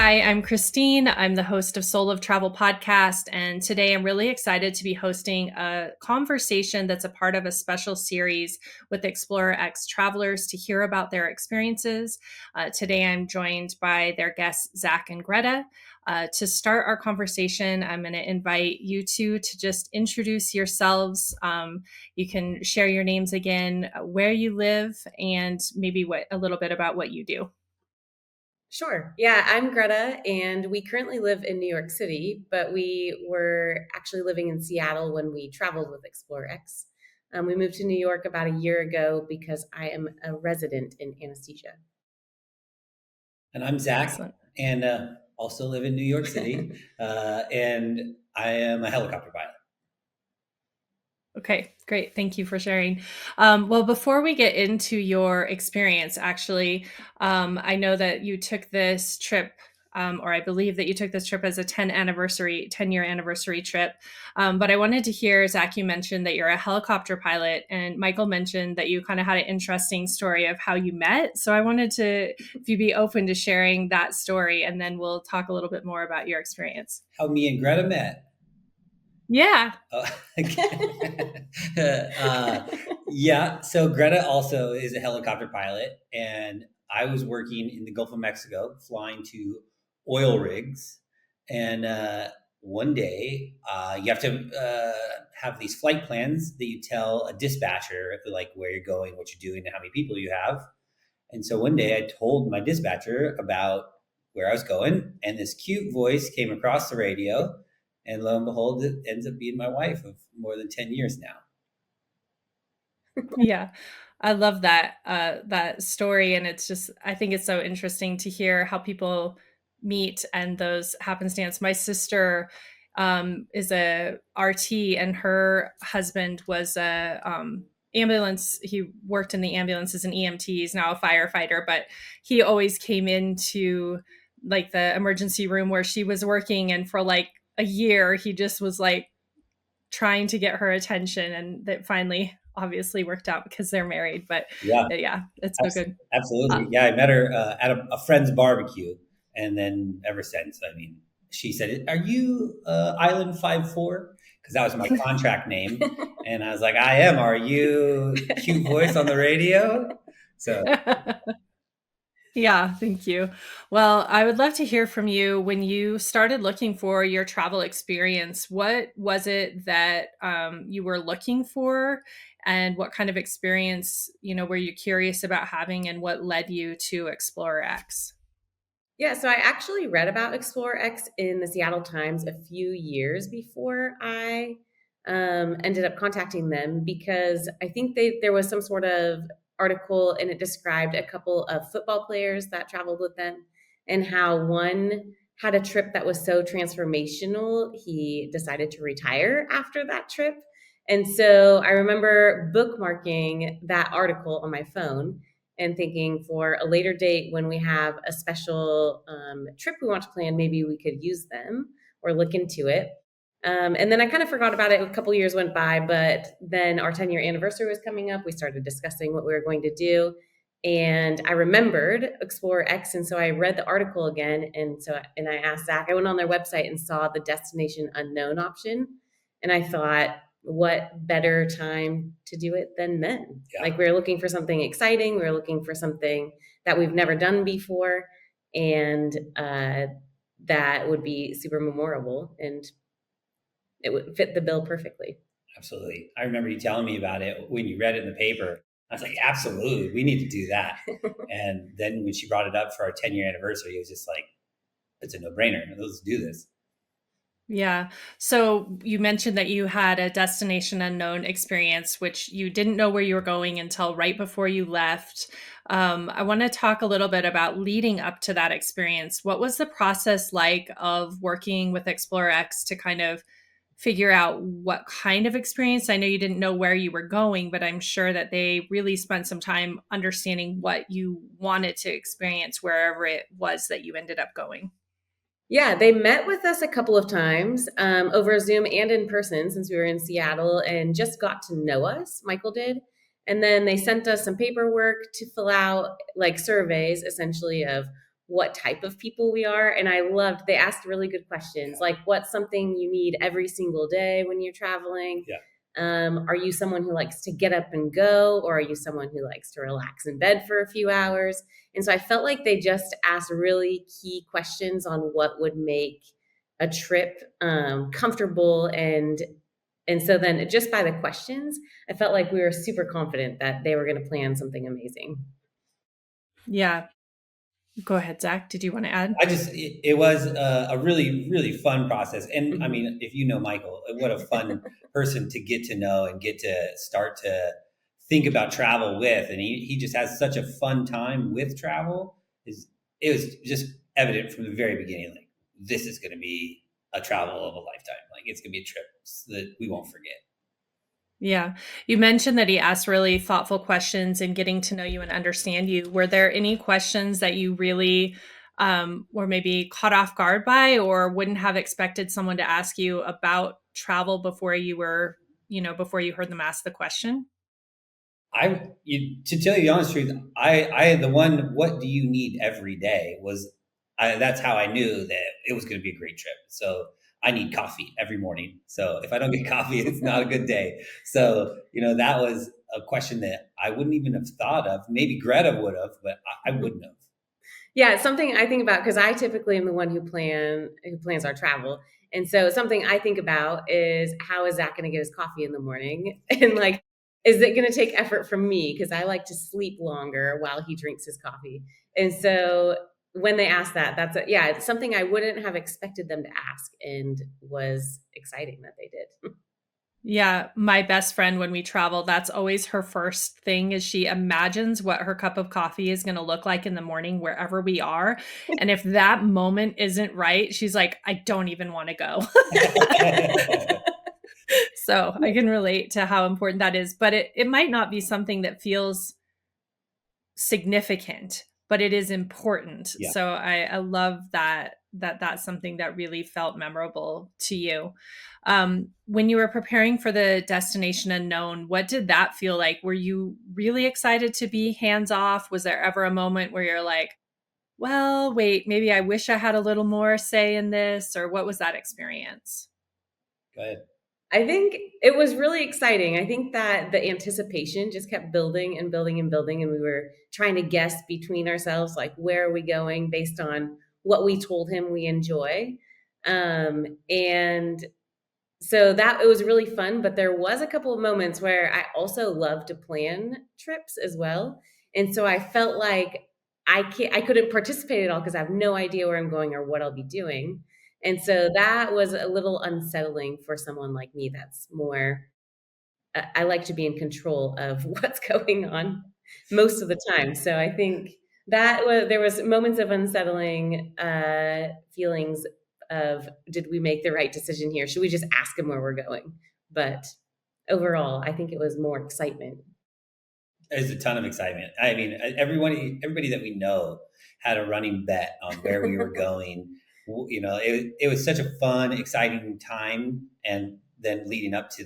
Hi, I'm Christine. I'm the host of Soul of Travel podcast. And today I'm really excited to be hosting a conversation that's a part of a special series with Explorer X travelers to hear about their experiences. Today I'm joined by their guests, Zach and Greta. To start our conversation, I'm going to invite you two to just introduce yourselves. You can share your names again, where you live, and maybe a little bit about what you do. Sure. Yeah, I'm Greta, and we currently live in New York City, but we were actually living in Seattle when we traveled with Explorer X. We moved to New York about a year ago because I am a resident in anesthesia. And I'm Zach, Excellent. and also live in New York City, and I am a helicopter pilot. Okay, great. Thank you for sharing. Well, before we get into your experience, actually, I know that you took this trip, or I believe that you took this trip as a 10-year anniversary trip. But I wanted to hear, Zach, you mentioned that you're a helicopter pilot, and Michael mentioned that you kind of had an interesting story of how you met. So I wanted to, if you'd be open to sharing that story, and then we'll talk a little bit more about your experience. How me and Greta met. Yeah. Yeah, so Greta also is a helicopter pilot, and I was working in the Gulf of Mexico, flying to oil rigs. And one day, you have to have these flight plans that you tell a dispatcher, like where you're going, what you're doing, and how many people you have. And so one day I told my dispatcher about where I was going, and this cute voice came across the radio. And lo and behold, it ends up being my wife of more than 10 years now. Yeah, I love that story, and it's just I think it's so interesting to hear how people meet and those happenstance. My sister is a RT, and her husband was a ambulance. He worked in the ambulance as an EMT. He's now a firefighter, but he always came into like the emergency room where she was working, and for like a year, he just was like trying to get her attention, and that finally obviously worked out because they're married. But yeah, it's so good. Absolutely. Yeah, I met her at a friend's barbecue, and then ever since, I mean, she said, "Are you Island 54?" Because that was my contract name, and I was like, "I am." Are you cute voice on the radio? So Yeah, thank you. Well, I would love to hear from you when you started looking for your travel experience. What was it that you were looking for, and what kind of experience, were you curious about having, and what led you to Explorer X? Yeah, so I actually read about Explorer X in the Seattle Times a few years before I ended up contacting them because I think there was some sort of article and it described a couple of football players that traveled with them and how one had a trip that was so transformational, he decided to retire after that trip. And so I remember bookmarking that article on my phone and thinking for a later date when we have a special trip we want to plan, maybe we could use them or look into it. And then I kind of forgot about it. A couple years went by, but then our 10-year anniversary was coming up. We started discussing what we were going to do. And I remembered Explorer X. And so I read the article again. And I asked Zach, I went on their website and saw the destination unknown option. And I thought, what better time to do it than then? Yeah. Like we were looking for something exciting. We were looking for something that we've never done before. And that would be super memorable. And it would fit the bill perfectly. Absolutely. I remember you telling me about it when you read it in the paper. I was like, absolutely, we need to do that. And then when she brought it up for our 10-year anniversary, it was just like, it's a no-brainer. Let's do this. Yeah. So you mentioned that you had a destination unknown experience, which you didn't know where you were going until right before you left. I want to talk a little bit about leading up to that experience. What was the process like of working with Explorer X to kind of figure out what kind of experience? I know you didn't know where you were going, but I'm sure that they really spent some time understanding what you wanted to experience wherever it was that you ended up going. Yeah, they met with us a couple of times over Zoom and in person since we were in Seattle and just got to know us. Michael did. And then they sent us some paperwork to fill out, like surveys essentially of what type of people we are. And I loved, they asked really good questions like, what's something you need every single day when you're traveling? Yeah. Are you someone who likes to get up and go, or are you someone who likes to relax in bed for a few hours? And so I felt like they just asked really key questions on what would make a trip comfortable. And so then just by the questions, I felt like we were super confident that they were going to plan something amazing. Yeah. Go ahead, Zach. Did you want to add? It was a really, really fun process. And I Mhm. mean, if you know Michael, what a fun person to get to know and get to start to think about travel with. And he just has such a fun time with travel. It was just evident from the very beginning, like, this is going to be a travel of a lifetime. Like, it's going to be a trip that we won't forget. Yeah. You mentioned that he asked really thoughtful questions and getting to know you and understand you. Were there any questions that you really were maybe caught off guard by or wouldn't have expected someone to ask you about travel before you were, before you heard them ask the question? To tell you the honest truth, I had the one, what do you need every day was, that's how I knew that it was going to be a great trip. So I need coffee every morning. So if I don't get coffee, it's not a good day. So, that was a question that I wouldn't even have thought of. Maybe Greta would have, but I wouldn't have. Yeah, it's something I think about because I typically am the one who plans our travel. And so something I think about is how is Zach going to get his coffee in the morning? And like, is it going to take effort from me? Because I like to sleep longer while he drinks his coffee. And so when they ask that, yeah, it's something I wouldn't have expected them to ask and was exciting that they did. Yeah, my best friend when we travel, that's always her first thing is she imagines what her cup of coffee is going to look like in the morning wherever we are. And if that moment isn't right, she's like, I don't even want to go. So I can relate to how important that is, but it might not be something that feels significant, but it is important. Yeah. So I love that's something that really felt memorable to you. When you were preparing for the destination unknown, what did that feel like? Were you really excited to be hands off? Was there ever a moment where you're like, well, wait, maybe I wish I had a little more say in this, or what was that experience? Go ahead. I think it was really exciting. I think that the anticipation just kept building and building and building, and we were trying to guess between ourselves, like, where are we going based on what we told him we enjoy. And so that it was really fun, but there was a couple of moments where I also love to plan trips as well. And so I felt like I couldn't participate at all because I have no idea where I'm going or what I'll be doing. And so that was a little unsettling for someone like me that's more I like to be in control of what's going on most of the time. So I think there was moments of unsettling feelings of did we make the right decision here? Should we just ask him where we're going? But overall, I think it was more excitement. There's a ton of excitement. I mean, everybody that we know had a running bet on where we were going. It was such a fun, exciting time, and then leading up to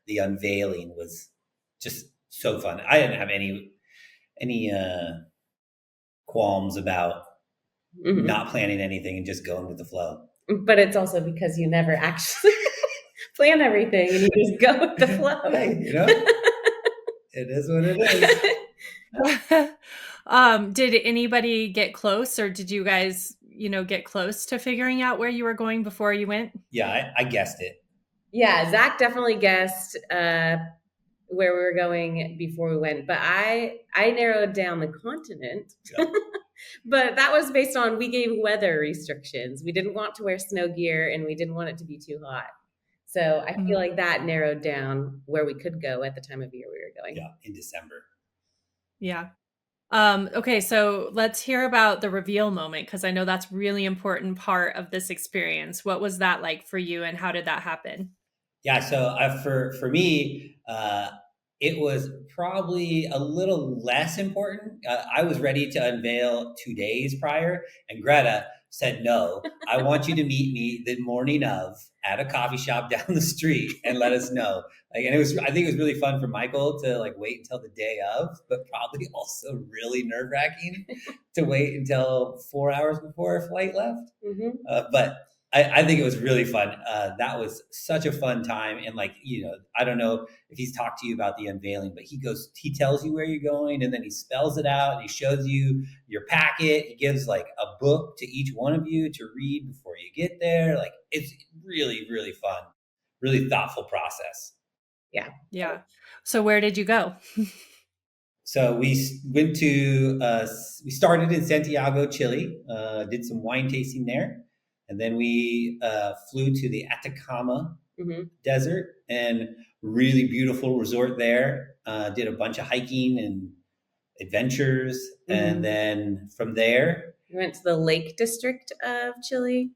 the unveiling was just so fun. I didn't have any qualms about Mhm. not planning anything and just going with the flow. But it's also because you never actually plan everything and you just go with the flow. Hey, it is what it is. Did anybody get close or did you guys, get close to figuring out where you were going before you went? Yeah, I guessed it. Yeah, Zach definitely guessed where we were going before we went, but I narrowed down the continent. Yeah. But that was based on we gave weather restrictions. We didn't want to wear snow gear and we didn't want it to be too hot. So I feel Mhm. like that narrowed down where we could go at the time of year we were going. Yeah, in December. Yeah. Okay, so let's hear about the reveal moment because I know that's really important part of this experience. What was that like for you and how did that happen? Yeah, so for me, it was probably a little less important. I was ready to unveil 2 days prior, and Greta said, "No, I want you to meet me the morning of at a coffee shop down the street and let us know." Like, and it was, I think it was really fun for Michael to like wait until the day of, but probably also really nerve wracking to wait until 4 hours before our flight left. Hmm. But I think it was really fun. That was such a fun time. And like, I don't know if he's talked to you about the unveiling, but he tells you where you're going and then he spells it out and he shows you your packet. He gives like a book to each one of you to read before you get there. Like it's really, really fun, really thoughtful process. Yeah. Yeah. So where did you go? So we started in Santiago, Chile, did some wine tasting there. And then we flew to the Atacama Hmm. Desert and really beautiful resort there. Did a bunch of hiking and adventures. And Hmm. then from there, We went to the Lake District of Chile,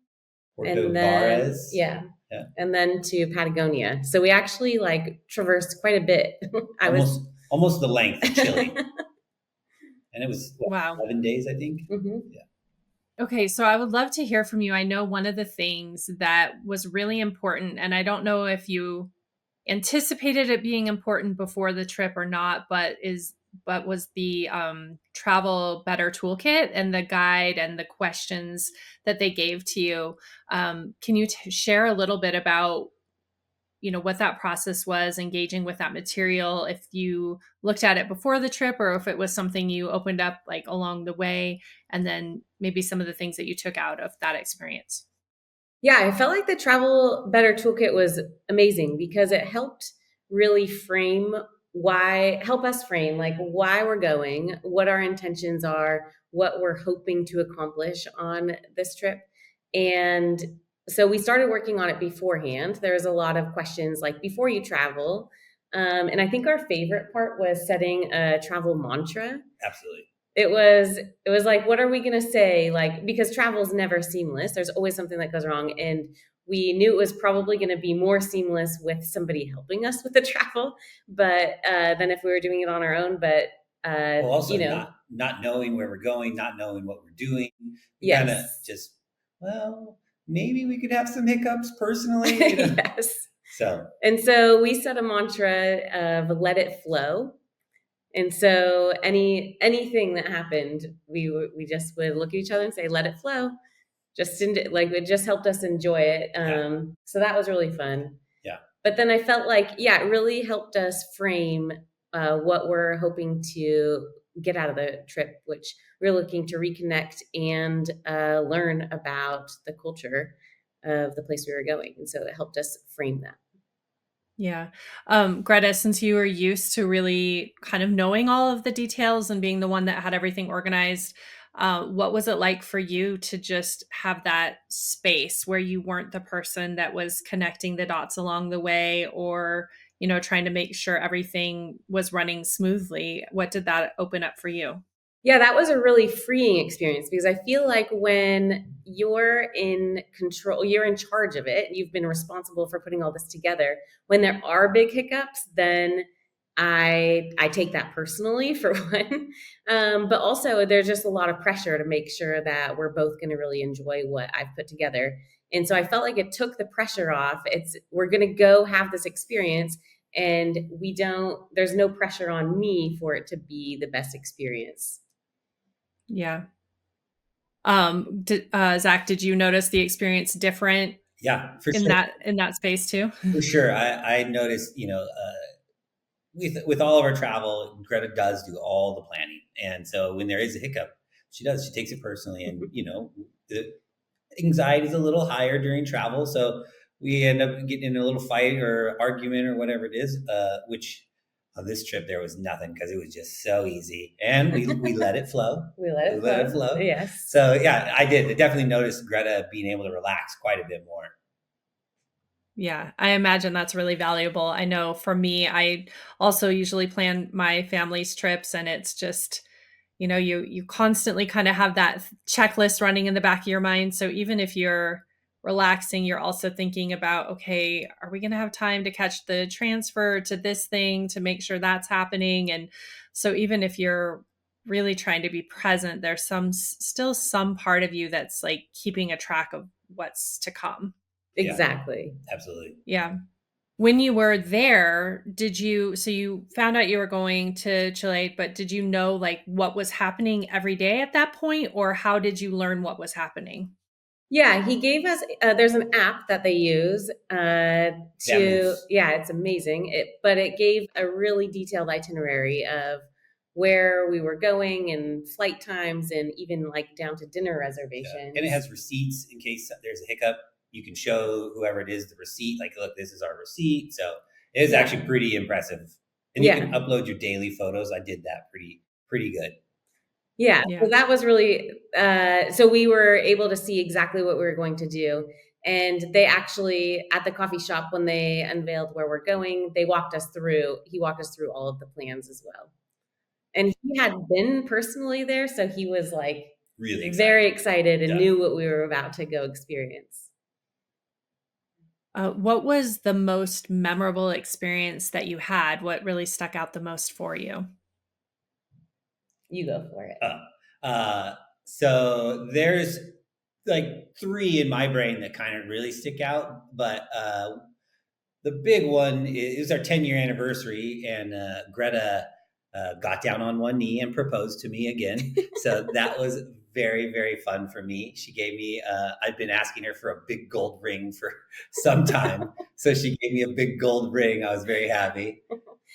Puerto and then Varas. yeah, Yeah, and then to Patagonia. So we actually like traversed quite a bit. I was. almost the length of Chile. And it was what, Wow. 11 days, I think. Hmm. Yeah. Okay, so I would love to hear from you. I know one of the things that was really important, and I don't know if you anticipated it being important before the trip or not, but was the travel better toolkit and the guide and the questions that they gave to you. Can you share a little bit about what that process was, engaging with that material, if you looked at it before the trip or if it was something you opened up like along the way, and then maybe some of the things that you took out of that experience? Yeah, I felt like the Travel Better Toolkit was amazing because it helped really help us frame like why we're going, what our intentions are, what we're hoping to accomplish on this trip. And so we started working on it beforehand. There's a lot of questions like before you travel. And I think our favorite part was setting a travel mantra. Absolutely. It was like, what are we going to say, like, because travel is never seamless, there's always something that goes wrong, and we knew it was probably going to be more seamless with somebody helping us with the travel, but than if we were doing it on our own. But Well, also you know not knowing where we're going, not knowing what we're doing, we kind of yes. just, well, maybe we could have some hiccups personally, Yes. So And so we set a mantra of let it flow. And so anything that happened, we just would look at each other and say, let it flow. Just like it just helped us enjoy it. yeah, So that was really fun. yeah, But then I felt like, yeah, it really helped us frame what we're hoping to get out of the trip, which we're looking to reconnect and learn about the culture of the place we were going. And so it helped us frame that. Yeah. Greta, since you were used to really kind of knowing all of the details and being the one that had everything organized, what was it like for you to just have that space where you weren't the person that was connecting the dots along the way, or, trying to make sure everything was running smoothly? What did that open up for you? Yeah, that was a really freeing experience because I feel like when you're in control, you're in charge of it, you've been responsible for putting all this together. When there are big hiccups, then I take that personally for one. But also there's just a lot of pressure to make sure that we're both going to really enjoy what I've put together. And so I felt like it took the pressure off. We're going to go have this experience, and there's no pressure on me for it to be the best experience. Yeah. Zach, did you notice the experience different yeah, for in sure, that space too? for sure. I noticed, with all of our travel, Greta does do all the planning, and so when there is a hiccup, she does. She takes it personally, and the anxiety is a little higher during travel, so we end up getting in a little fight or argument or whatever it is. Which on this trip there was nothing because it was just so easy, and we let it flow. We let We it let it flow. flow. Yes. So yeah, I did. I definitely noticed Greta being able to relax quite a bit more. Yeah, I imagine that's really valuable. I know for me, I also usually plan my family's trips, and it's just, you constantly kind of have that checklist running in the back of your mind. So even if you're relaxing, you're also thinking about, okay, are we going to have time to catch the transfer to this thing to make sure that's happening? And so even if you're really trying to be present, there's still some part of you that's like keeping a track of what's to come. Yeah, Exactly. absolutely. Yeah. When you were there, so you found out you were going to Chile, but did you know like what was happening every day at that point, or how did you learn what was happening? Yeah, he gave us. There's an app that they use That to. moves. Yeah, it's amazing. But it gave a really detailed itinerary of where we were going and flight times, and even like down to dinner Yeah. And it reservations. has receipts in case there's a hiccup. You can show whoever it is the receipt, like, look, this is our receipt. So it is Yeah, actually pretty impressive. And you can yeah, upload your daily photos. I did that pretty good. yeah. So Yeah. that was really. So we were able to see exactly what we were going to do, and they actually at the coffee shop when they unveiled where we're going, they walked us through. He walked us through all of the plans as well. And he had been personally there, so he was, like, Really excited. very excited and Yeah. knew what we were about to go experience. What was the most memorable experience that you had? What really stuck out the most for you? You go for it. Uh, uh, so there's like three in my brain that kind of really stick out, but the big one is our 10-year anniversary, and Greta got down on one knee and proposed to me again. So that was very, very fun for me. She gave me, I'd been asking her for a big gold ring for some time. So she gave me a big gold ring. I was very happy.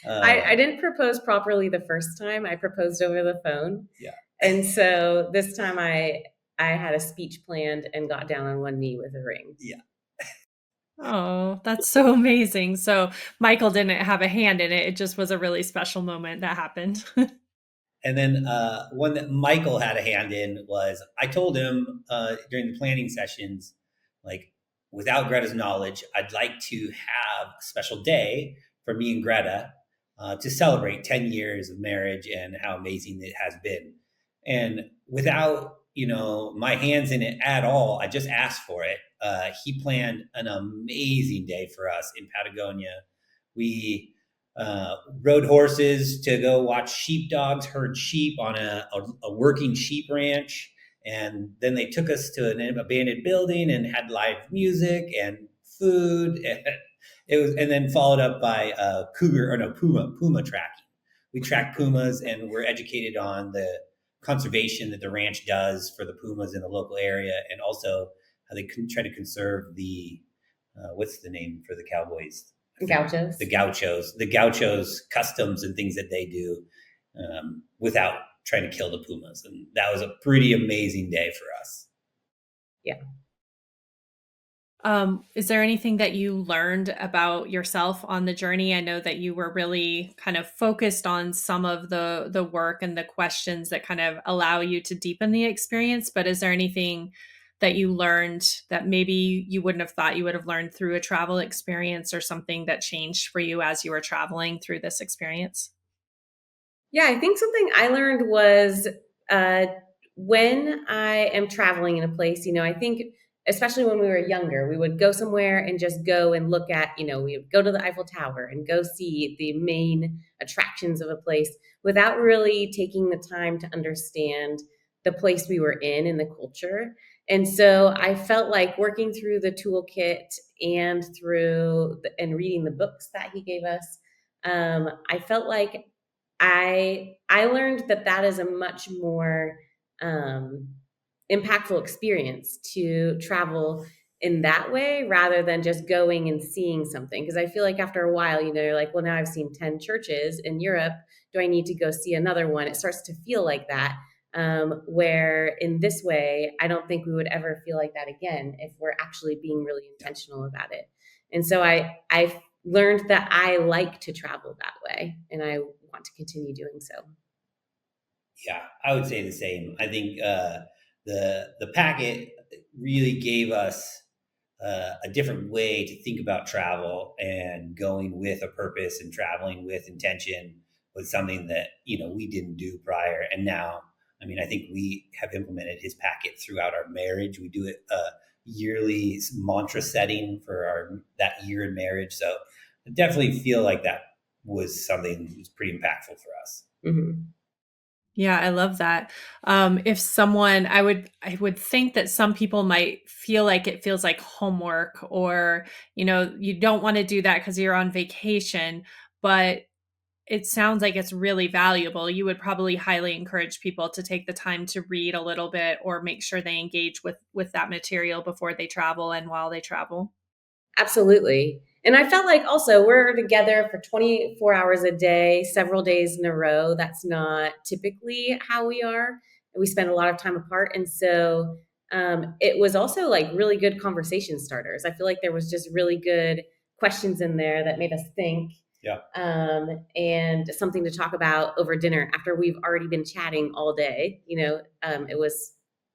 I didn't propose properly the first time, I proposed over the phone, Yeah. and so this time I had a speech planned and got down on one knee with a ring. Yeah. Oh, that's so amazing. So Michael didn't have a hand in it. It just was a really special moment that happened. And then one that Michael had a hand in was I told him during the planning sessions, like, without Greta's knowledge, I'd like to have a special day for me and Greta to celebrate 10 years of marriage and how amazing it has been. And without, my hands in it at all, I just asked for it. He planned an amazing day for us in Patagonia. We rode horses to go watch sheepdogs herd sheep on a working sheep ranch. And then they took us to an abandoned building and had live music and food. And then followed up by cougar or no puma tracking. We track pumas and we're educated on the conservation that the ranch does for the pumas in the local area, and also how they try to conserve the what's the name for the cowboys? Gauchos. The gauchos customs and things that they do without trying to kill the pumas, and that was a pretty amazing day for us. Yeah. Is there anything that you learned about yourself on the journey? I know that you were really kind of focused on some of the work and the questions that kind of allow you to deepen the experience, but is there anything that you learned that maybe you wouldn't have thought you would have learned through a travel experience, or something that changed for you as you were traveling through this experience? Yeah, I think something I learned was uh, when I am traveling in a place, I think especially when we were younger, we would go somewhere and just go and look at, we would go to the Eiffel Tower and go see the main attractions of a place without really taking the time to understand the place we were in and the culture. And so I felt like working through the toolkit and and reading the books that he gave us, I felt like I learned that that is a much more um, impactful experience to travel in that way rather than just going and seeing something. Because I feel like after a while, you're like, well, now I've seen 10 churches in Europe. Do I need to go see another one? It starts to feel like that. Where in this way, I don't think we would ever feel like that again if we're actually being really intentional about it. And so I learned that I like to travel that way, and I want to continue doing so. Yeah, I would say the same. I think the packet really gave us a different way to think about travel, and going with a purpose and traveling with intention was something that we didn't do prior. And now, I mean, I think we have implemented his packet throughout our marriage. We do it yearly mantra setting for that year in marriage. So I definitely feel like that was something that was pretty impactful for us. Mm-hmm. Yeah, I love that. If someone, I would think that some people might feel like it feels like homework, or you don't want to do that because you're on vacation, but it sounds like it's really valuable. You would probably highly encourage people to take the time to read a little bit, or make sure they engage with that material before they travel and while they travel. Absolutely. And I felt like also we're together for 24 hours a day, several days in a row. That's not typically how we are. We spend a lot of time apart. And so it was also like really good conversation starters. I feel like there was just really good questions in there that made us think, Yeah, and something to talk about over dinner after we've already been chatting all day.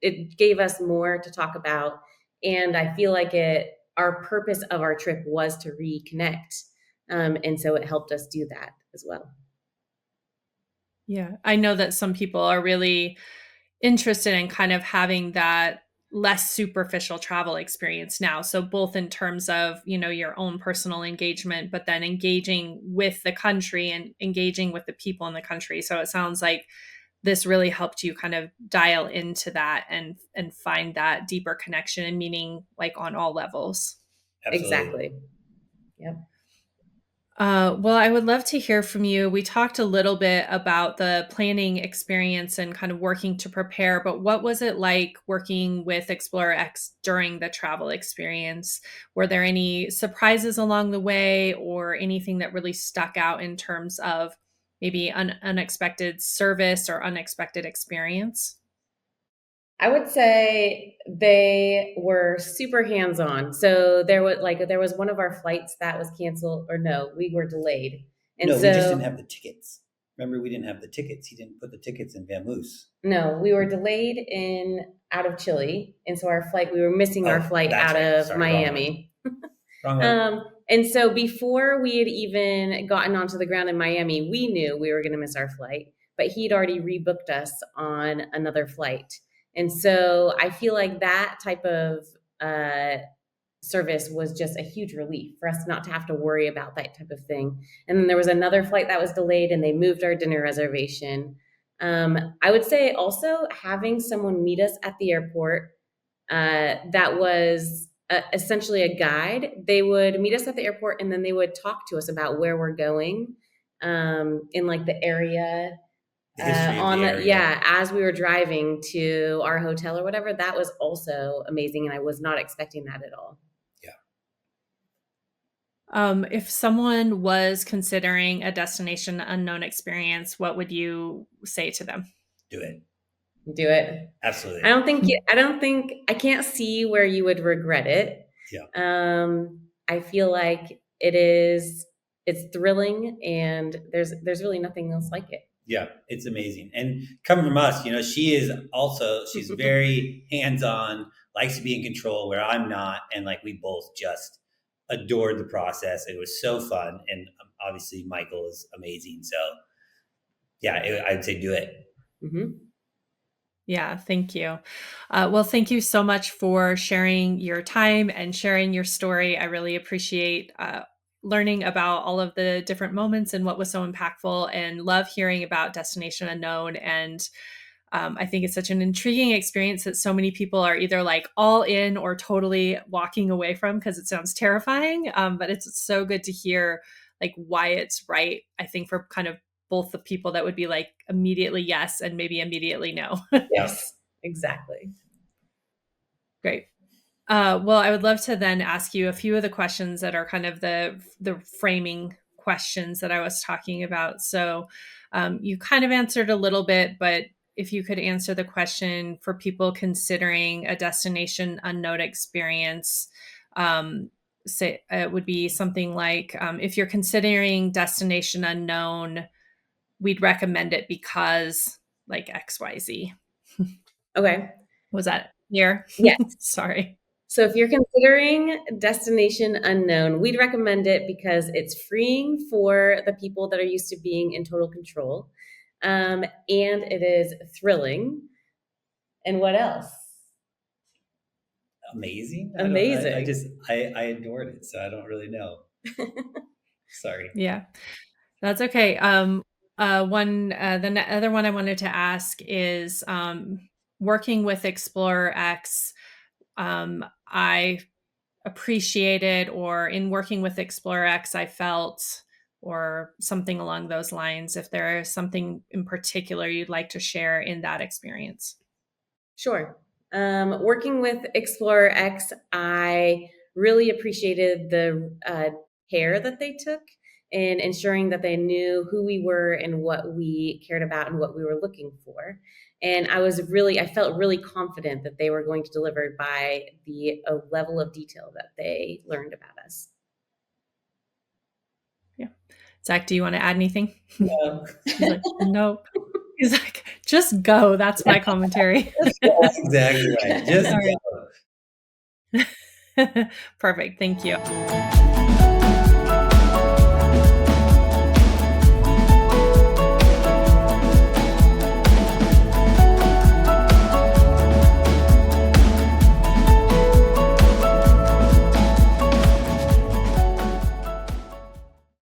It gave us more to talk about. And I feel like our purpose of our trip was to reconnect. And so it helped us do that as well. Yeah, I know that some people are really interested in kind of having that less superficial travel experience now. So both in terms of, your own personal engagement, but then engaging with the country and engaging with the people in the country. So it sounds like this really helped you kind of dial into that and find that deeper connection and meaning, like, on all levels. absolutely. Exactly. Yep. Well, I would love to hear from you. We talked a little bit about the planning experience and kind of working to prepare, but what was it like working with Explorer X during the travel experience? Were there any surprises along the way, or anything that really stuck out in terms of maybe unexpected service or unexpected experience? I would say they were super hands-on. So there was one of our flights that was canceled, or no, we were delayed. And No, we just didn't so have the tickets. Remember, we didn't have the tickets. He didn't put the tickets in Vamoose. no, we were delayed in out of Chile. And so we were missing our Oh, flight that's out right. of Sorry, wrong one. Miami. Wrong one. And so before we had even gotten onto the ground in Miami, we knew we were going to miss our flight, but he'd already rebooked us on another flight. And so I feel like that type of uh, service was just a huge relief for us not to have to worry about that type of thing. And then there was another flight that was delayed, and they moved our dinner reservation. I would say also having someone meet us at the airport that was essentially a guide. They would meet us at the airport, and then they would talk to us about where we're going, in like the area, The history of on the the area. yeah, as we were driving to our hotel or whatever. That was also amazing, and I was not expecting that at all. Yeah, If someone was considering a destination unknown experience, what would you say to them? do it. Do it. I Absolutely. don't think I don't think I can't see where you would regret it. Yeah. I feel like it's thrilling, and there's really nothing else like it. Yeah, it's amazing. And coming from us, she's very hands on, likes to be in control where I'm not. And like we both just adored the process. It was so fun. And obviously, Michael is amazing. So, yeah, I'd say do it. Hmm. Yeah, thank you. Well, thank you so much for sharing your time and sharing your story. I really appreciate learning about all of the different moments and what was so impactful, and love hearing about Destination Unknown. And I think it's such an intriguing experience that so many people are either like all in or totally walking away from, because it sounds terrifying. But it's so good to hear like why it's right. I think for kind of both the people that would be like immediately yes and maybe immediately no. Yeah, Yes, exactly. Great. Well, I would love to then ask you a few of the questions that are kind of the framing questions that I was talking about. So you kind of answered a little bit, but if you could answer the question for people considering a destination unknown experience, say it would be something like, if you're considering destination unknown, we'd recommend it because like XYZ. Okay. Was that clear? Yes. Sorry. So if you're considering destination unknown, we'd recommend it because it's freeing for the people that are used to being in total control. And it is thrilling. And what else? amazing. I don't. I Amazing. just I adored it, so I don't really know. Sorry. Yeah, that's okay. Other one I wanted to ask is working with Explorer X. I appreciated, or in working with Explorer X, I felt, or something along those lines. If there is something in particular you'd like to share in that experience. Sure. Working with Explorer X, I really appreciated the care that they took in ensuring that they knew who we were and what we cared about and what we were looking for. And I felt really confident that they were going to deliver by the level of detail that they learned about us. Yeah. Zach, do you want to add anything? Yeah. He's like, no. He's like, just go. That's my commentary. That's exactly right. Just All right. Perfect. Thank you.